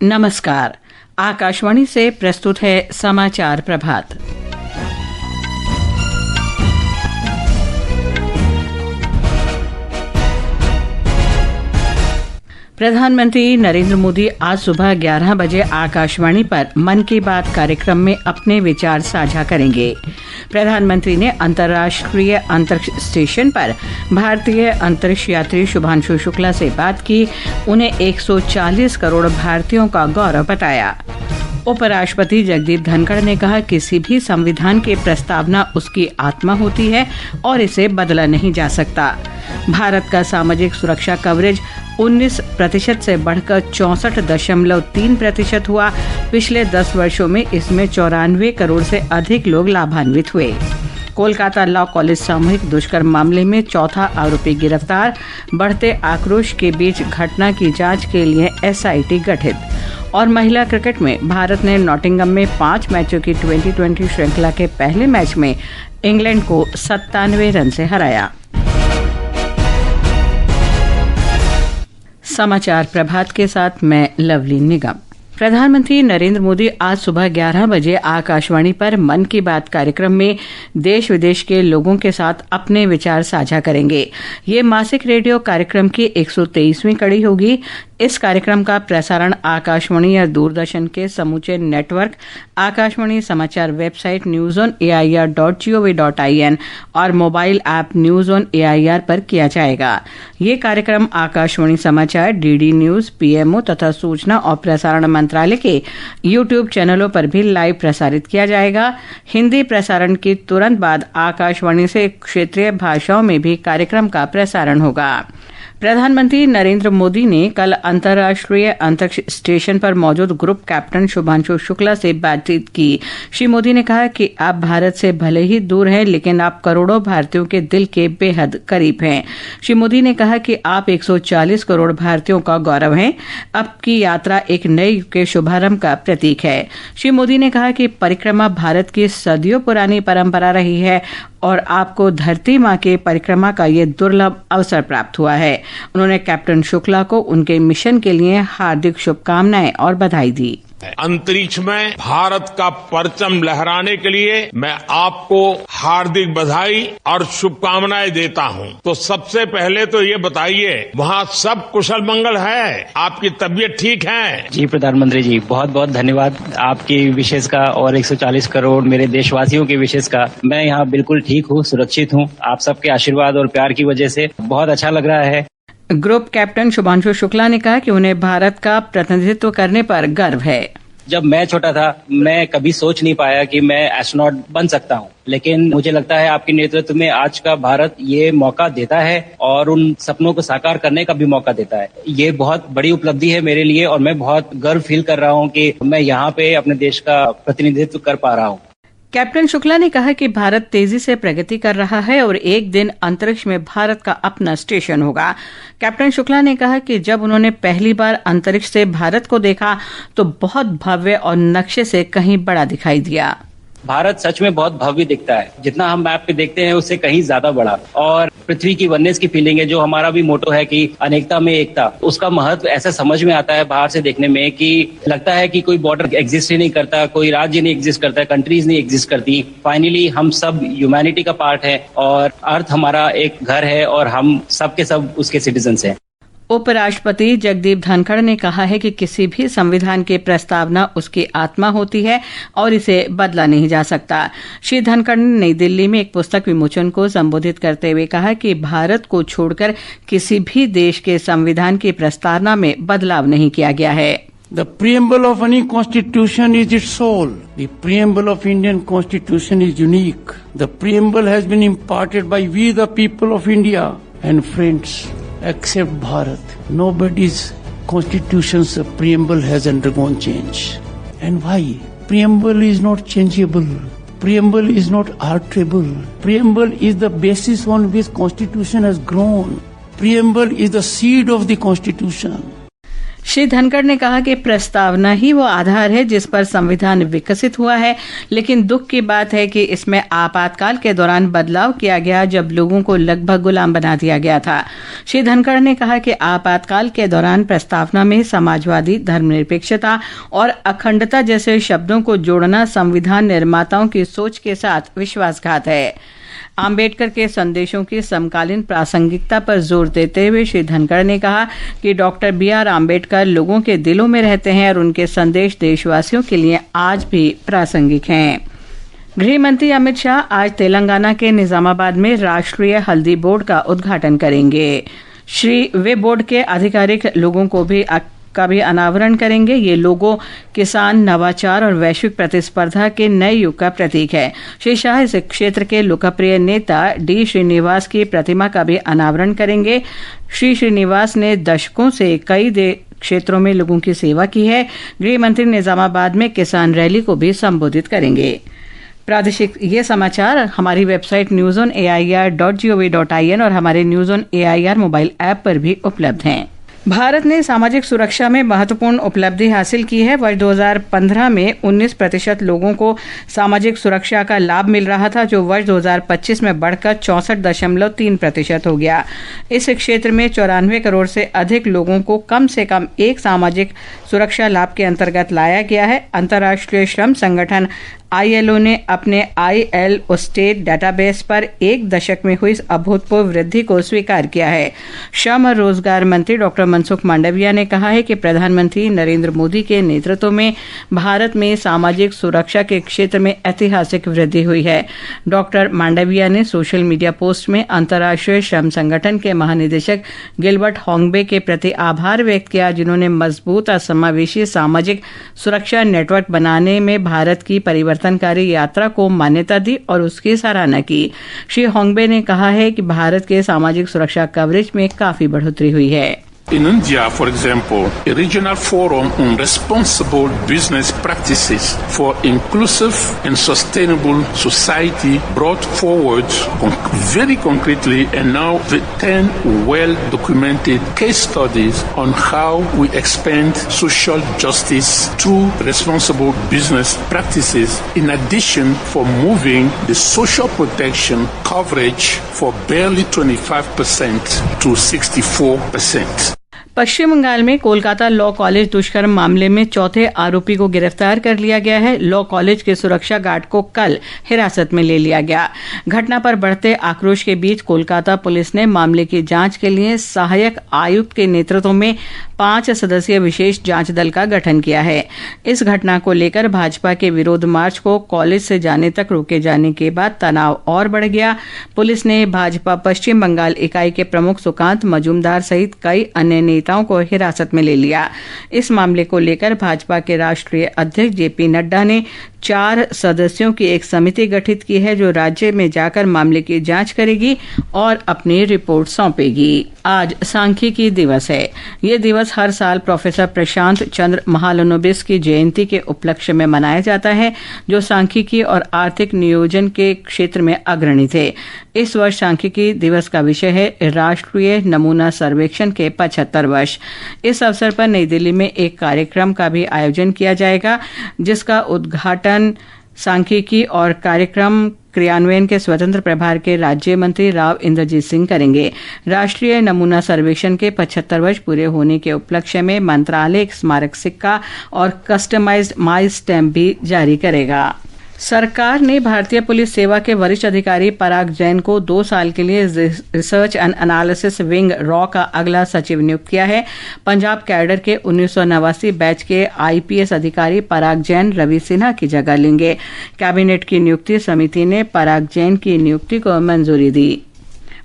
नमस्कार। आकाशवाणी से प्रस्तुत है समाचार प्रभात। प्रधानमंत्री नरेंद्र मोदी आज सुबह 11 बजे आकाशवाणी पर मन की बात कार्यक्रम में अपने विचार साझा करेंगे। प्रधानमंत्री ने अंतर्राष्ट्रीय अंतरिक्ष स्टेशन पर भारतीय अंतरिक्ष यात्री शुभांशु शुक्ला से बात की। उन्हें 140 करोड़ भारतीयों का गौरव बताया। उपराष्ट्रपति जगदीप धनखड़ ने कहा, किसी भी संविधान की प्रस्तावना उसकी आत्मा होती है और इसे बदला नहीं जा सकता। भारत का सामाजिक सुरक्षा कवरेज 19% से बढ़कर 64.3% हुआ। पिछले 10 वर्षों में इसमें 94 करोड़ से अधिक लोग लाभान्वित हुए। कोलकाता लॉ कॉलेज सामूहिक दुष्कर्म मामले में चौथा आरोपी गिरफ्तार। बढ़ते आक्रोश के बीच घटना की जांच के लिए एसआईटी गठित। और महिला क्रिकेट में भारत ने नॉटिंघम में 5 मैचों की 2020 श्रृंखला के पहले मैच में इंग्लैंड को 97 रन से हराया। समाचार प्रभात के साथ मैं लवली निगम। प्रधानमंत्री नरेंद्र मोदी आज सुबह 11 बजे आकाशवाणी पर मन की बात कार्यक्रम में देश विदेश के लोगों के साथ अपने विचार साझा करेंगे। ये मासिक रेडियो कार्यक्रम की 123वीं कड़ी होगी। इस कार्यक्रम का प्रसारण आकाशवाणी या दूरदर्शन के समूचे नेटवर्क, आकाशवाणी समाचार वेबसाइट newsonair.gov.in और mobile app news on AIR पर किया जाएगा। ये कार्यक्रम आकाशवाणी समाचार, डीडी न्यूज, पीएमओ तथा सूचना और प्रसारण मंत्रालय के यूट्यूब चैनलों पर भी लाइव प्रसारित किया जाएगा। हिंदी प्रसारण के तुरंत बाद आकाशवाणी से क्षेत्रीय भाषाओं में भी कार्यक्रम का प्रसारण होगा। प्रधानमंत्री नरेंद्र मोदी ने कल अंतर्राष्ट्रीय अंतरिक्ष स्टेशन पर मौजूद ग्रुप कैप्टन शुभांशु शुक्ला से बातचीत की। श्री मोदी ने कहा कि आप भारत से भले ही दूर हैं, लेकिन आप करोड़ों भारतीयों के दिल के बेहद करीब हैं। श्री मोदी ने कहा कि आप 140 करोड़ भारतीयों का गौरव हैं। आपकी यात्रा एक नए युग के शुभारंभ का प्रतीक है। श्री मोदी ने कहा कि परिक्रमा भारत की सदियों पुरानी परंपरा रही है और आपको धरती माँ के परिक्रमा का ये दुर्लभ अवसर प्राप्त हुआ है। उन्होंने कैप्टन शुक्ला को उनके मिशन के लिए हार्दिक शुभकामनाएं और बधाई दी। अंतरिक्ष में भारत का परचम लहराने के लिए मैं आपको हार्दिक बधाई और शुभकामनाएं देता हूं। तो सबसे पहले तो ये बताइए, वहाँ सब कुशल मंगल है? आपकी तबीयत ठीक है? जी प्रधानमंत्री जी, बहुत बहुत धन्यवाद आपकी विशेष का और 140 करोड़ मेरे देशवासियों की विशेष का। मैं यहाँ बिल्कुल ठीक हूँ, सुरक्षित हूँ। आप सबके आशीर्वाद और प्यार की वजह से बहुत अच्छा लग रहा है। ग्रुप कैप्टन शुभांशु शुक्ला ने कहा कि उन्हें भारत का प्रतिनिधित्व करने पर गर्व है। जब मैं छोटा था, मैं कभी सोच नहीं पाया कि मैं एस्ट्रोनॉट बन सकता हूँ, लेकिन मुझे लगता है आपके नेतृत्व में आज का भारत ये मौका देता है और उन सपनों को साकार करने का भी मौका देता है। ये बहुत बड़ी उपलब्धि है मेरे लिए और मैं बहुत गर्व फील कर रहा हूँ कि मैं यहाँ पे अपने देश का प्रतिनिधित्व कर पा रहा हूँ। कैप्टन शुक्ला ने कहा कि भारत तेजी से प्रगति कर रहा है और एक दिन अंतरिक्ष में भारत का अपना स्टेशन होगा। कैप्टन शुक्ला ने कहा कि जब उन्होंने पहली बार अंतरिक्ष से भारत को देखा तो बहुत भव्य और नक्शे से कहीं बड़ा दिखाई दिया। भारत सच में बहुत भव्य दिखता है। जितना हम मैप पे देखते हैं उससे कहीं ज्यादा बड़ा। और पृथ्वी की वननेस की फीलिंग है, जो हमारा भी मोटो है कि अनेकता में एकता, उसका महत्व ऐसा समझ में आता है बाहर से देखने में कि लगता है कि कोई बॉर्डर एग्जिस्ट ही नहीं करता, कोई राज्य नहीं एग्जिस्ट करता, कंट्रीज नहीं एग्जिस्ट करती। फाइनली हम सब ह्यूमैनिटी का पार्ट है और अर्थ हमारा एक घर है और हम सब के सब उसके सिटीजन्स हैं। उपराष्ट्रपति जगदीप धनखड़ ने कहा है कि किसी भी संविधान की प्रस्तावना उसकी आत्मा होती है और इसे बदला नहीं जा सकता। श्री धनखड़ ने नई दिल्ली में एक पुस्तक विमोचन को संबोधित करते हुए कहा कि भारत को छोड़कर किसी भी देश के संविधान की प्रस्तावना में बदलाव नहीं किया गया है। The preamble of any constitution is its soul. The preamble of Indian constitution is unique. The preamble has been imparted by we the people of India and friends. Except Bharat, nobody's constitution's preamble has undergone change. And why? Preamble is not changeable. Preamble is not alterable. Preamble is the basis on which constitution has grown. Preamble is the seed of the constitution. Shri Dhankhar ने कहा कि प्रस्तावना ही वो आधार है जिस पर संविधान विकसित हुआ है, लेकिन दुख की बात है कि इसमें आपातकाल के दौरान बदलाव किया गया जब लोगों को लगभग गुलाम बना दिया गया था। श्री धनखड़ ने कहा कि आपातकाल के दौरान प्रस्तावना में समाजवादी, धर्मनिरपेक्षता और अखंडता जैसे शब्दों को जोड़ना संविधान निर्माताओं की सोच के साथ विश्वासघात है। आम्बेडकर के संदेशों की समकालीन प्रासंगिकता पर जोर देते हुए श्री धनखड़ ने कहा कि डॉक्टर B.R. आम्बेडकर लोगों के दिलों में रहते हैं और उनके संदेश देशवासियों के लिए आज भी प्रासंगिक हैं। गृह मंत्री अमित शाह आज तेलंगाना के निजामाबाद में राष्ट्रीय हल्दी बोर्ड का उद्घाटन करेंगे। वे बोर्ड के आधिकारिक लोगों का भी अनावरण करेंगे। ये लोगो किसान, नवाचार और वैश्विक प्रतिस्पर्धा के नए युग का प्रतीक है। श्री शाह इस क्षेत्र के लोकप्रिय नेता डी श्रीनिवास की प्रतिमा का भी अनावरण करेंगे। श्री श्रीनिवास ने दशकों से कई क्षेत्रों में लोगों की सेवा की है। गृह मंत्री निजामाबाद में किसान रैली को भी संबोधित करेंगे। प्रादेशिक ये समाचार हमारी वेबसाइट newsonair.gov.in और हमारे news on AIR mobile app पर भी उपलब्ध हैं। भारत ने सामाजिक सुरक्षा में महत्वपूर्ण उपलब्धि हासिल की है। वर्ष 2015 में 19% लोगों को सामाजिक सुरक्षा का लाभ मिल रहा था, जो वर्ष 2025 में बढ़कर 64.3% हो गया। इस क्षेत्र में 94 करोड़ से अधिक लोगों को कम से कम एक सामाजिक सुरक्षा लाभ के अंतर्गत लाया गया है। अंतर्राष्ट्रीय श्रम संगठन ILO ने अपने ILO स्टेट डेटाबेस पर एक दशक में हुई अभूतपूर्व वृद्धि को स्वीकार किया है। श्रम और रोजगार मंत्री डॉक्टर मनसुख मांडविया ने कहा है कि प्रधानमंत्री नरेंद्र मोदी के नेतृत्व में भारत में सामाजिक सुरक्षा के क्षेत्र में ऐतिहासिक वृद्धि हुई है। डॉक्टर मांडविया ने सोशल मीडिया पोस्ट में अंतर्राष्ट्रीय श्रम संगठन के महानिदेशक गिलबर्ट होंगबे के प्रति आभार व्यक्त किया, जिन्होंने मजबूत और समावेशी सामाजिक सुरक्षा नेटवर्क बनाने में भारत की परिवर्तनकारी यात्रा को मान्यता दी और उसकी सराहना की। श्री होंगबे ने कहा है कि भारत के सामाजिक सुरक्षा कवरेज में काफी बढ़ोतरी हुई है। In India, for example, a regional forum on responsible business practices for inclusive and sustainable society brought forward very concretely and now 10 well-documented case studies on how we expand social justice through responsible business practices, in addition for moving the social protection coverage for barely 25% to 64%. पश्चिम बंगाल में Kolkata law college दुष्कर्म मामले में चौथे आरोपी को गिरफ्तार कर लिया गया है। लॉ कॉलेज के सुरक्षा गार्ड को कल हिरासत में ले लिया गया। घटना पर बढ़ते आक्रोश के बीच कोलकाता पुलिस ने मामले की जांच के लिए सहायक आयुक्त के नेतृत्व में 5 सदस्यीय विशेष जांच दल का गठन किया है। इस घटना को लेकर भाजपा के विरोध मार्च को कॉलेज से जाने तक रोके जाने के बाद तनाव और बढ़ गया। पुलिस ने भाजपा पश्चिम बंगाल इकाई के प्रमुख सुकांत मजूमदार सहित कई अन्य नेताओं को हिरासत में ले लिया। इस मामले को लेकर भाजपा के राष्ट्रीय अध्यक्ष जेपी नड्डा ने 4 सदस्यों की एक समिति गठित की है, जो राज्य में जाकर मामले की जांच करेगी और अपनी रिपोर्ट सौंपेगी। आज सांख्यिकी दिवस है। ये दिवस हर साल प्रोफेसर प्रशांत चंद्र महालनोबिस की जयंती के उपलक्ष्य में मनाया जाता है, जो सांख्यिकी और आर्थिक नियोजन के क्षेत्र में अग्रणी थे। इस वर्ष सांख्यिकी दिवस का विषय है राष्ट्रीय नमूना सर्वेक्षण के 75 वर्ष। इस अवसर पर नई दिल्ली में एक कार्यक्रम का भी आयोजन किया जाएगा, जिसका उद्घाटन सांख्यिकी और कार्यक्रम क्रियान्वयन के स्वतंत्र प्रभार के राज्य मंत्री राव इंद्रजीत सिंह करेंगे। राष्ट्रीय नमूना सर्वेक्षण के 75 वर्ष पूरे होने के उपलक्ष्य में मंत्रालय एक स्मारक सिक्का और कस्टमाइज्ड माई स्टैम्प भी जारी करेगा। सरकार ने भारतीय पुलिस सेवा के वरिष्ठ अधिकारी पराग जैन को 2 साल के लिए research and analysis wing raw का अगला सचिव नियुक्त किया है। पंजाब कैडर के 1989 बैच के IPS अधिकारी पराग जैन रवि सिन्हा की जगह लेंगे। कैबिनेट की नियुक्ति समिति ने पराग जैन की नियुक्ति को मंजूरी दी।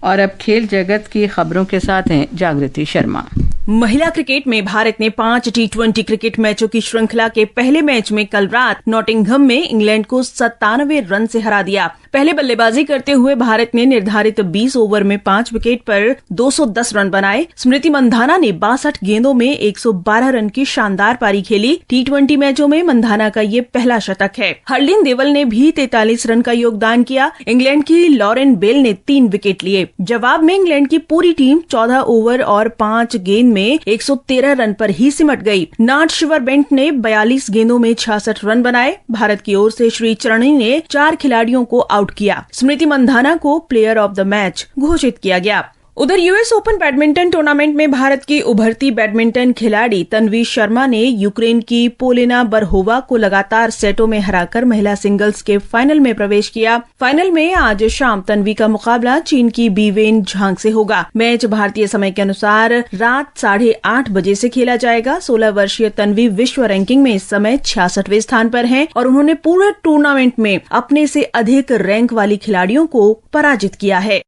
और अब खेल जगत की खबरों के साथ हैं जागृति शर्मा। महिला क्रिकेट में भारत ने 5 T20 क्रिकेट मैचों की श्रृंखला के पहले मैच में कल रात नॉटिंघम में इंग्लैंड को 97 रन से हरा दिया। पहले बल्लेबाजी करते हुए भारत ने निर्धारित 20 ओवर में 5 विकेट पर 210 रन बनाए। स्मृति मंधाना ने 62 गेंदों में 112 रन की शानदार पारी खेली। T20 मैचों में मंधाना का ये पहला शतक है। हरलीन देवल ने भी 43 रन का योगदान किया। इंग्लैंड की लॉरेन बेल ने 3 विकेट लिए। जवाब में इंग्लैंड की पूरी टीम 14 ओवर और 5 गेंद में में 113 रन पर ही सिमट गई। नाट शिवरबेंट ने 42 गेंदों में 66 रन बनाए। भारत की ओर से श्री चरणी ने 4 खिलाड़ियों को आउट किया। स्मृति मंधाना को प्लेयर ऑफ द मैच घोषित किया गया। उधर यूएस ओपन बैडमिंटन टूर्नामेंट में भारत की उभरती बैडमिंटन खिलाड़ी तन्वी शर्मा ने यूक्रेन की पोलेना बरहोवा को लगातार सेटों में हराकर महिला सिंगल्स के फाइनल में प्रवेश किया। फाइनल में आज शाम तन्वी का मुकाबला चीन की बीवेन झांग से होगा। मैच भारतीय समय के अनुसार रात 8:30 बजे से खेला जाएगा। 16 वर्षीय तन्वी विश्व रैंकिंग में इस समय 66वें स्थान पर हैं और उन्होंने पूरे टूर्नामेंट में अपने से अधिक रैंक वाली खिलाड़ियों को पराजित किया है।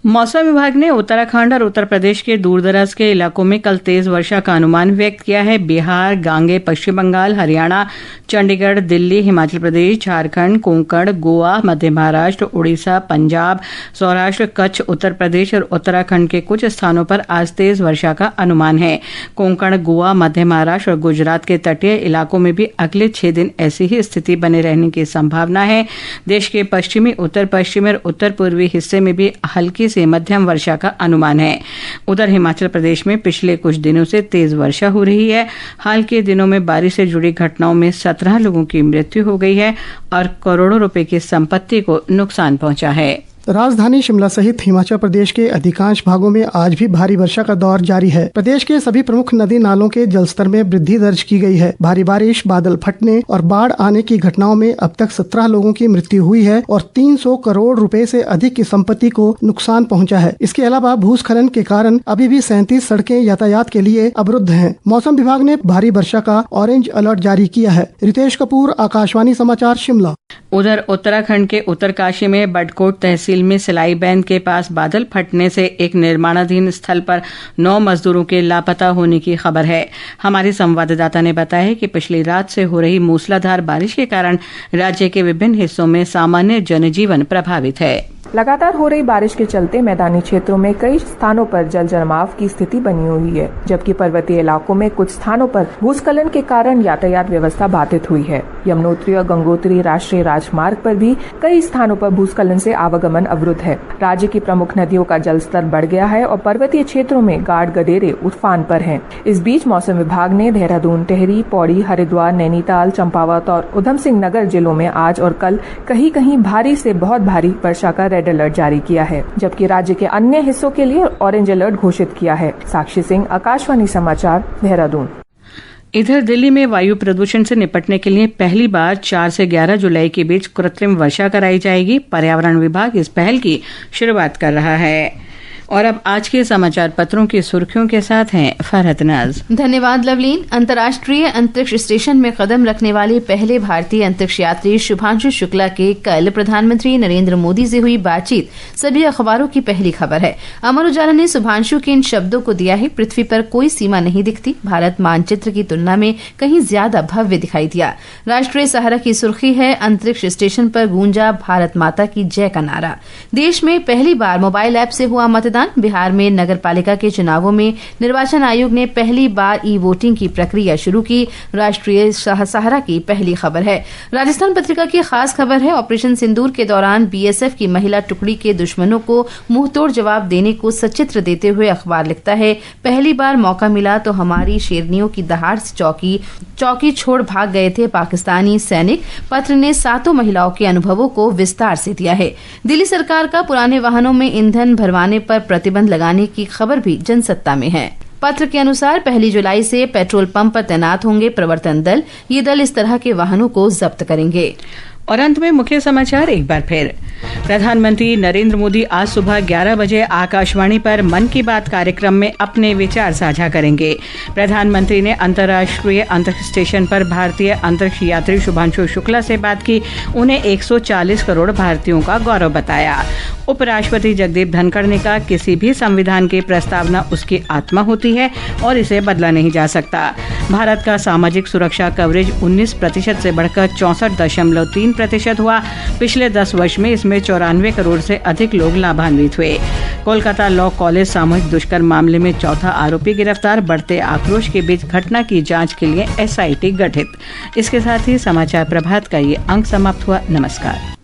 मौसम विभाग ने उत्तराखंड और उत्तर प्रदेश के दूरदराज के इलाकों में कल तेज वर्षा का अनुमान व्यक्त किया है। बिहार, गांगे, पश्चिम बंगाल, हरियाणा, चंडीगढ़, दिल्ली, हिमाचल प्रदेश, झारखंड, कोंकण, गोवा, मध्य महाराष्ट्र, उड़ीसा, पंजाब, सौराष्ट्र, कच्छ, उत्तर प्रदेश और उत्तराखंड के कुछ स्थानों पर आज तेज वर्षा का अनुमान है। कोंकण, गोवा, मध्य महाराष्ट्र और गुजरात के तटीय इलाकों में भी अगले 6 दिन ऐसी ही स्थिति बने रहने की संभावना है। देश के पश्चिमी, उत्तर पश्चिमी और उत्तर पूर्वी हिस्से में भी हल्की से मध्यम वर्षा का अनुमान है। उधर हिमाचल प्रदेश में पिछले कुछ दिनों से तेज वर्षा हो रही है। हाल के दिनों में बारिश से जुड़ी घटनाओं में 17 लोगों की मृत्यु हो गई है और करोड़ों रुपए की संपत्ति को नुकसान पहुंचा है। राजधानी शिमला सहित हिमाचल प्रदेश के अधिकांश भागों में आज भी भारी वर्षा का दौर जारी है। प्रदेश के सभी प्रमुख नदी नालों के जलस्तर में वृद्धि दर्ज की गई है। भारी बारिश, बादल फटने और बाढ़ आने की घटनाओं में अब तक 17 लोगों की मृत्यु हुई है और 300 करोड़ रुपए से अधिक की संपत्ति को नुकसान पहुंचा है। इसके अलावा भूस्खलन के कारण अभी भी 37 सड़कें यातायात के लिए अवरुद्ध हैं। मौसम विभाग ने भारी वर्षा का ऑरेंज अलर्ट जारी किया है। रितेश कपूर, आकाशवाणी समाचार, शिमला। उधर उत्तराखंड के उत्तरकाशी में बडकोट तहसील में सिलाई बैंड के पास बादल फटने से एक निर्माणाधीन स्थल पर 9 मजदूरों के लापता होने की खबर है। हमारे संवाददाता ने बताया कि पिछली रात से हो रही मूसलाधार बारिश के कारण राज्य के विभिन्न हिस्सों में सामान्य जनजीवन प्रभावित है। लगातार हो रही बारिश के चलते मैदानी क्षेत्रों में कई स्थानों पर जल जमाव की स्थिति बनी हुई है, जबकि पर्वतीय इलाकों में कुछ स्थानों पर भूस्खलन के कारण यातायात व्यवस्था बाधित हुई है। यमुनोत्री और गंगोत्री राष्ट्रीय राजमार्ग पर भी कई स्थानों पर भूस्खलन से आवागमन अवरुद्ध है। राज्य की प्रमुख नदियों का जलस्तर बढ़ गया है और पर्वतीय क्षेत्रों में गाढ़ गडेरे उफान पर हैं। इस बीच मौसम विभाग ने देहरादून, टिहरी, पौड़ी, हरिद्वार, नैनीताल, चंपावत और उधम सिंह नगर जिलों में आज और कल कहीं कहीं भारी से बहुत भारी वर्षा का रेड अलर्ट जारी किया है, जबकि राज्य के अन्य हिस्सों के लिए ऑरेंज अलर्ट घोषित किया है। साक्षी सिंह, आकाशवाणी समाचार, देहरादून। इधर दिल्ली में वायु प्रदूषण से निपटने के लिए पहली बार 4 से 11 जुलाई के बीच कृत्रिम वर्षा कराई जाएगी। पर्यावरण विभाग इस पहल की शुरुआत कर रहा है। और अब आज के समाचार पत्रों की सुर्खियों के साथ हैं फरहत नाज। धन्यवाद लवलीन। अंतर्राष्ट्रीय अंतरिक्ष स्टेशन में कदम रखने वाले पहले भारतीय अंतरिक्ष यात्री शुभांशु शुक्ला के कल प्रधानमंत्री नरेंद्र मोदी से हुई बातचीत सभी अखबारों की पहली खबर है। अमर उजाला ने शुभांशु के इन शब्दों को दिया है, पृथ्वी पर कोई सीमा नहीं दिखती, भारत मानचित्र की तुलना में कहीं ज्यादा भव्य दिखाई दिया। राष्ट्रीय सहारा की सुर्खी है, अंतरिक्ष स्टेशन पर गूंजा भारत माता की जय का नारा। देश में पहली बार मोबाइल ऐप से हुआ मतदान। बिहार में नगर पालिका के चुनावों में निर्वाचन आयोग ने पहली बार ई वोटिंग की प्रक्रिया शुरू की। राष्ट्रीय सहारा की पहली खबर है। राजस्थान पत्रिका की खास खबर है, ऑपरेशन सिंदूर के दौरान बीएसएफ की महिला टुकड़ी के दुश्मनों को मुंहतोड़ जवाब देने को सचित्र देते हुए अखबार लिखता है, पहली बार मौका मिला तो हमारी शेरनियों की दहाड़ से चौकी छोड़ भाग गए थे पाकिस्तानी सैनिक। पत्र ने 7 महिलाओं के अनुभवों को विस्तार से दिया है। दिल्ली सरकार का पुराने वाहनों में ईंधन भरवाने पर प्रतिबंध लगाने की खबर भी जनसत्ता में है। पत्र के अनुसार 1 जुलाई से पेट्रोल पंप पर तैनात होंगे प्रवर्तन दल। ये दल इस तरह के वाहनों को जब्त करेंगे। और अंत में मुख्य समाचार एक बार फिर। प्रधानमंत्री नरेंद्र मोदी आज सुबह 11 बजे आकाशवाणी पर मन की बात कार्यक्रम में अपने विचार साझा करेंगे। प्रधानमंत्री ने अंतर्राष्ट्रीय अंतरिक्ष स्टेशन पर भारतीय अंतरिक्ष यात्री शुभांशु शुक्ला से बात की। उन्हें 140 करोड़ भारतीयों का गौरव बताया। उपराष्ट्रपति जगदीप धनखड़ ने कहा, किसी भी संविधान की प्रस्तावना उसकी आत्मा होती है और इसे बदला नहीं जा सकता। भारत का सामाजिक सुरक्षा कवरेज 19% से बढ़कर 64.3% हुआ। पिछले 10 वर्ष में इसमें 94 करोड़ से अधिक लोग लाभान्वित हुए। कोलकाता लॉ कॉलेज सामूहिक दुष्कर्म मामले में चौथा आरोपी गिरफ्तार। बढ़ते आक्रोश के बीच घटना की जांच के लिए एसआईटी गठित। इसके साथ ही समाचार प्रभात का ये अंक समाप्त हुआ। नमस्कार।